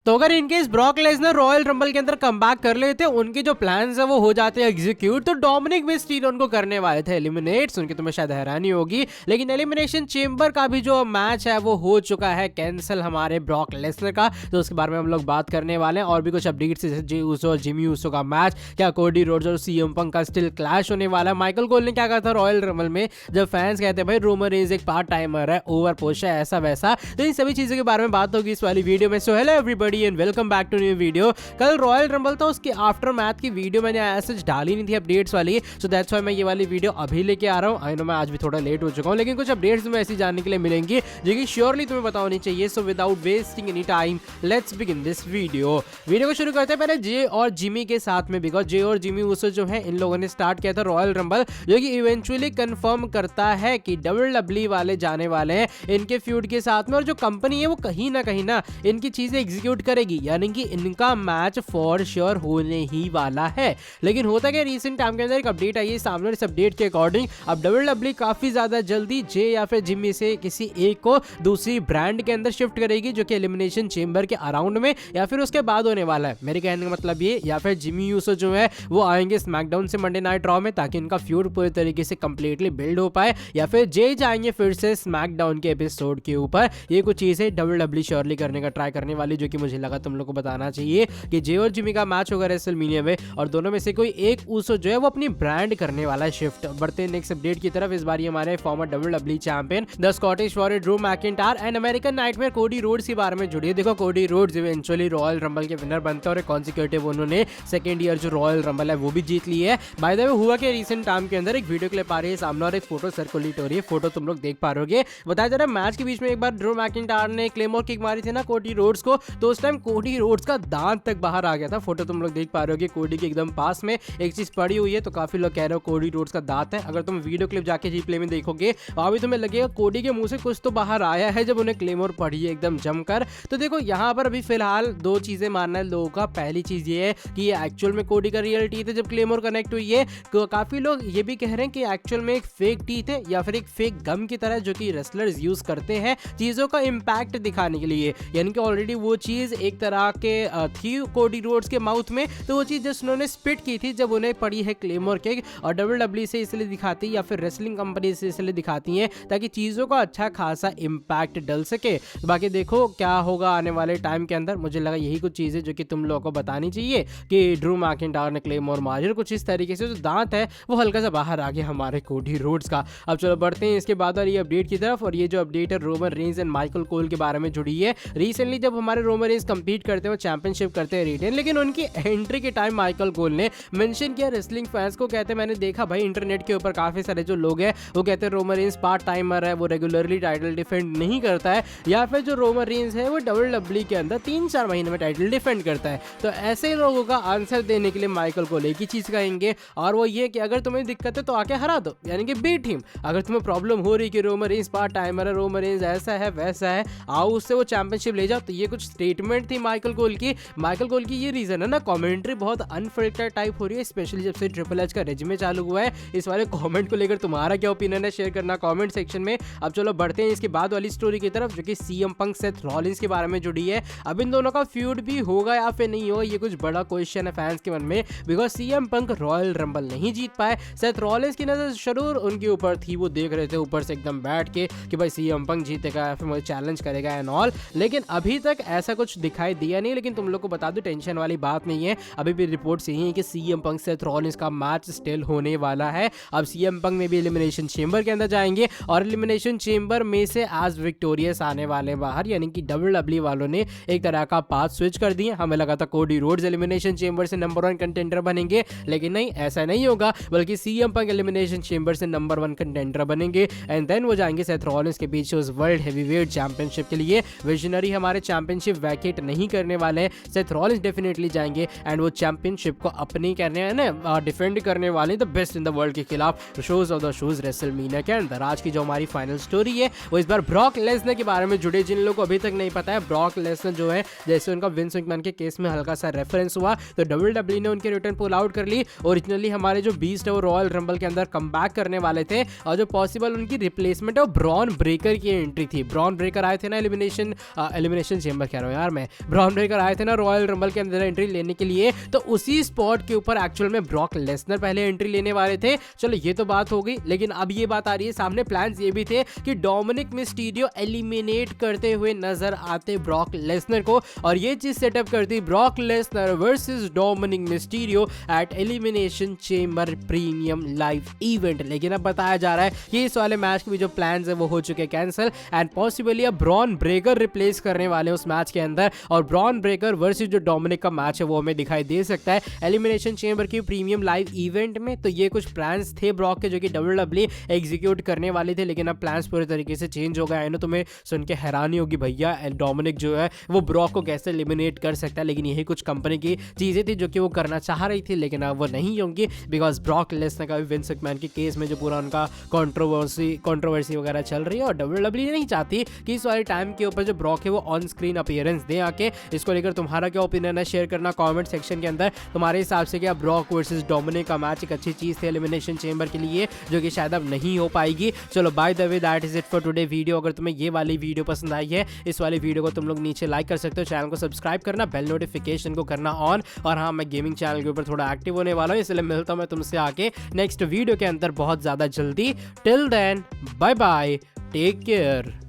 तो अगर in case Brock Lesnar royal rumble के अंदर कमबैक कर लेते, उनके जो प्लान्स है वो हो जाते हैं एग्जीक्यूट, तो डोमिनिक मिस्टीरियो उनको करने वाले थे एलिमिनेट। सुन के तुम्हें शायद हैरानी होगी, लेकिन एलिमिनेशन चेंबर का भी जो मैच है वो हो चुका है कैंसिल हमारे ब्रॉक लेसनर का। तो उसके बारे में हम लोग बात करने वाले हैं, और भी कुछ अपडेट्स जैसे जे ऊसो और जिमी ऊसो का मैच, क्या कोडी रोड्स और सीएम पंक का स्टिल क्लैश होने वाला है, माइकल कोल ने क्या कहा था रॉयल रंबल में जब फैंस कहते हैं भाई रोमन रेंज एक पार्ट टाइमर है, ओवर पुश है, ऐसा वैसा। तो इन सभी चीजों के बारे में बात होगी इस वाली वीडियो में। So hello everybody and welcome back to new video. कल रॉयल रंबल था, उसके आफ्टर मैच की वीडियो मैंने ऐसे डाली नहीं थी अपडेट्स वाली, सो दैट्स व्हाई मैं ये वाली वीडियो अभी लेके आ रहा हूँ। आई नो मैं आज भी थोड़ा लेट हो चुका हूँ, लेकिन कुछ अपडेट्स में ऐसी जानने के लिए मिलेंगी जो कि श्योरली तुम्हें पता होनी चाहिए। So without wasting any time let's begin this video को शुरू करते हैं पहले जे और जिमी के साथ में, बिकॉज जे और जिमी ऊसो जो है इन लोगों ने स्टार्ट किया था रॉयल रंबल, जो कि इवेंचुअली कंफर्म करता है कि WWE वाले जाने वाले हैं इनके फ्यूड के साथ में, और जो कंपनी है वो कहीं ना इनकी चीजें एग्जीक्यूट करेगी, यानी कि इनका मैच फॉर श्योर होने ही वाला है। लेकिन होता क्या, रिसेंट टाइम के अंदर एक अपडेट आई है सामने, इस अपडेट के अकॉर्डिंग अब WWE काफी ज्यादा जल्दी जे या फिर जिमी से किसी एक को दूसरी ब्रांड के अंदर शिफ्ट करेगी, जो कि एलिमिनेशन चेंबर के अराउंड में या फिर उसके बाद होने वाला है। मेरे कहने का मतलब ये, या फिर जिमी यूसो जो है वो आएंगे स्मैकडाउन से मंडे नाइट रॉ में, ताकि इनका फ्यूड पूरी तरीके से कंप्लीटली बिल्ड हो पाए, या फिर जे जाएंगे फिर से स्मैकडाउन के एपिसोड के ऊपर। ये कुछ चीजें WWE श्योरली करने का ट्राई करने वाली, जो कि मुझे लगा तुम लोग को बताना चाहिए कि जे और जिमी का मैच होगा रेसलमेनिया में, और दोनों में से कोई एक ऊसो जो है वो अपनी ब्रांड करने वाला है शिफ्ट। बढ़ते हैं नेक्स्ट अपडेट की तरफ। इस बार हमारे farmer WWE champion the Scottish warrior Drew McIntyre and American nightmare Cody Rhodes के बारे में जुड़ी। देखो Cody Rhodes eventually royal rumble के विनर बनते हैं, और कॉन्सिक्यूटिव उन्होंने सेकंड ईयर जो रॉयल रंबल है वो भी जीत ली है। बाय द वे हुआ कि रिसेंट टाइम के अंदर एक वीडियो क्लिप आ रही है सामने, और एक फोटो सर्कुलेट हो रही है, फोटो तुम लोग देख पा रहे हो। बताया जा रहा है मैच के बीच में एक बार ड्रू मैकिंटायर ने क्लेमोर किक मारी थी ना कोडी रोड्स को, तो उस टाइम कोडी रोड्स का दांत तक बाहर आ गया था। फोटो तुम लोग देख पा रहे हो, कोडी के एकदम पास में एक चीज पड़ी हुई है, तो काफी लोग कह रहे हो कोडी रोड्स का दांत है। अगर तुम वीडियो क्लिप जाके रिप्ले में देखोगे वहां भी तुम्हें लगेगा कोडी के मुंह से कुछ तो बाहर आया है जब उन्हें क्लेमोर पड़ी है एकदम जमकर। तो देखो यहाँ पर अभी फिलहाल दो चीजें मानना है लोगों का। पहली चीज ये है कि ये एक्चुअल में कोडी का रियल टीथ है जब क्लेमोर कनेक्ट हुई है। काफी लोग ये भी कह रहे हैं कि एक्चुअल में एक फेक टीथ है या फिर एक फेक गम की तरह, जो कि रेसलर्स यूज करते हैं चीजों का इंपैक्ट दिखाने के लिए, यानी कि ऑलरेडी वो चीज एक तरह के थी कोडी रोड्स के माउथ में, तो वो चीज जस्ट उन्होंने स्पिट की थी जब उन्हें पड़ी है क्लेमोर किक, और WWE से इसलिए दिखाती या फिर रेसलिंग कंपनी से इसलिए दिखाती हैं ताकि चीजों का अच्छा खासा इंपैक्ट डल सके। बाकी देखो क्या होगा आने वाले टाइम के अंदर। मुझे लगा यही कुछ चीजें जो कि तुम लोगों को बतानी चाहिए कि ड्रू मैकिंटायर ने क्लेमोर मारी, और कुछ इस तरीके से जो दांत है वो हल्का सा बाहर आ गया हमारे कोडी रोड्स का। अब चलो बढ़ते हैं इसके बाद वाली अपडेट की तरफ, और ये जो अपडेट है Roman Reigns and Michael Cole के बारे में जुड़ी है। रिसेंटली जब हमारे रोमन रेंज कंपीट करते हैं चैंपियनशिप करते हैं रिटेन, लेकिन उनकी एंट्री के टाइम माइकल कोल ने मेंशन किया रेसलिंग फैंस को, कहते मैंने देखा भाई इंटरनेट के ऊपर काफी सारे जो लोग हैं वो कहते हैं रोमन रेंज पार्ट टाइमर है, वो रेगुलरली टाइटल डिफेंड नहीं करता है, या फिर जो रोमन रेंज है वो WWE के अंदर 3-4 महीने में टाइटल डिफेंड करता है। तो ऐसे लोगों का आंसर देने के लिए माइकल कोल एक ही चीज कहेंगे, और वो ये कि अगर तुम्हें दिक्कत है तो आके हरा दो, यानी कि बीट हिम। अगर तुम्हें प्रॉब्लम हो रही कि रोमन रेंज पार्ट टाइमर है, रोमन रेंज ऐसा है वैसा है, आओ उससे वो चैंपियनशिप ले जाओ। तो ये कुछ स्टेटमेंट थी माइकल कोल की। माइकल कोल की ये रीजन है ना, कमेंट्री बहुत अनफिल्टर्ड टाइप हो रही है, स्पेशली जब से ट्रिपल एच का रेजिमे चालू हुआ है। इस वाले कमेंट को लेकर तुम्हारा क्या ओपिनियन है शेयर करना कमेंट सेक्शन में। अब चलो बढ़ते हैं इसके बाद वाली स्टोरी की तरफ, जो कि सीएम पंक सेथ रॉलिंस के बारे में जुड़ी है। अब इन दोनों का फ्यूड भी होगा या फिर नहीं होगा, ये कुछ बड़ा क्वेश्चन है फैंस के मन में, because CM Punk royal rumble नहीं जीत पाए। सेथ रॉलिंस की नजर जरूर उनके ऊपर थी, वो देख रहे थे ऊपर से एकदम बैठ के कि भाई सीएम पंक जीतेगा या फिर मुझे चैलेंज करेगा एंड ऑल, लेकिन अभी तक ऐसा कुछ दिखाई दिया नहीं। लेकिन तुम लोग को बता दो टेंशन वाली बात नहीं है, अभी भी रिपोर्ट्स यही है कि सीएम पंक सेथ रॉलिंस का मैच स्टिल होने वाला है। अब सीएम पंक में भी एलिमिनेशन चेंबर के अंदर जाएंगे, और एलिमिनेशन चेंबर में से एज विक्टोरियस आने वाले बाहर, यानी कि WWE वालों ने एक तरह का पाथ स्विच कर दिया। हमें लगा था कोडी रोड्स एलिमिनेशन चेंबर से नंबर 1 कंटेंडर बनेंगे, लेकिन नहीं, ऐसा नहीं होगा, बल्कि सीएम पंक एलिमिनेशन चेंबर से नंबर 1 कंटेंडर बनेंगे, एंड देन वो जाएंगे सेथ रॉलिंस के पीछे उस वर्ल्ड हेवीवेट चैंपियनशिप के लिए। विजनरी हमारे चैंपियनशिप वैकेट नहीं करने वाले हैं, सेथ रॉलिंस डेफिनेटली जाएंगे एंड वो चैंपियनशिप को अपनी करने ना डिफेंड करने वाले the best in the world के खिलाफ shows of the shows WrestleMania के अंदर। आज की जो हमारी फाइनल स्टोरी है वो इस बार ब्रॉक लेसनर के बारे में जुड़े। जिन लोगों को अभी तक नहीं पता है, ब्रॉक लेसनर जो है, जैसे उनका विंस मैकमैन के केस में हल्का सा रेफरेंस हुआ, तो WWE ने उनके रिटर्न पुल आउट कर ली। ओरिजिनली हमारे जो बीस्ट है वो रॉयल रंबल के अंदर कमबैक करने वाले थे, और जो पॉसिबल उनकी रिप्लेसमेंट है वो ब्रॉन ब्रेकर की एंट्री थी। ब्रॉन ब्रेकर आए थे ना एलिमिनेशन चेंबर, कह रहा हूँ यार में ब्रॉन ब्रेकर आए थे ना रॉयल रंबल के अंदर एंट्री लेने के लिए, तो उसी स्पॉट के ऊपर एक्चुअल में ब्रॉक लेसनर पहले एंट्री लेने वाले थे। चलो ये तो बात हो गई, लेकिन अब ये बात आ रही है सामने, प्लान्स ये भी थे कि डोमिनिक मिस्टीरियो एलिमिनेट करते हुए नजर आते ब्रॉक लेसनर को, और ये चीज सेटअप करती Brock Lesnar versus Dominik Mysterio at Elimination Chamber premium live event. लेकिन अब बताया जा रहा है कि इस वाले मैच के भी जो प्लान्स है वो हो चुके हैं कैंसिल, एंड पॉसिबली अब ब्रॉन ब्रेकर रिप्लेस करने वाले उस मैच के अंदर, और ब्रॉन ब्रेकर वर्सेस जो डोमिनिक का मैच है वो हमें दिखाई दे सकता है एलिमिनेशन चेंबर की प्रीमियम लाइव इवेंट में। तो ये कुछ प्लान्स थे ब्रॉक के जो कि WWE एग्जीक्यूट करने वाले थे, लेकिन अब प्लान्स पूरे तरीके से चेंज हो गए हैं। तुम्हें सुन के हैरानी होगी भैया डोमिनिक जो है वो ब्रॉक को कैसे एलिमिनेट कर सकता है, लेकिन यही कुछ कंपनी की चीजें थी जो कि वो करना चाह रही थी, लेकिन अब वो नहीं होंगी बिकॉज ब्रॉक लेसनर का भी विंस मैकमैन के केस में जो पूरा उनका कंट्रोवर्सी वगैरह चल रही है, और WWE नहीं चाहती कि इस वाले टाइम के ऊपर जो ब्रॉक है वो ऑन स्क्रीन अपीयरेंस दे आके। इसको लेकर तुम्हारा क्या ओपिनियन है शेयर करना कमेंट सेक्शन के अंदर। तुम्हारे हिसाब से क्या ब्रॉक वर्सेस डोमिनिक का मैच एक अच्छी चीज थी एलिमिनेशन चेंबर के लिए, जो कि शायद अब नहीं हो पाएगी। चलो by the way that is it for today video. अगर तुम्हें ये वाली वीडियो पसंद आई है, इस वाली वीडियो को तुम लोग नीचे लाइक कर सकते हो, चैनल को सब्सक्राइब करना, बेल नोटिफिकेशन को करना ऑन। और हाँ, मैं गेमिंग चैनल के ऊपर थोड़ा एक्टिव होने वाला हूँ, इसलिए मिलता हूँ मैं तुमसे आके नेक्स्ट वीडियो के अंदर बहुत ज्यादा जल्दी। Till then bye bye, take care.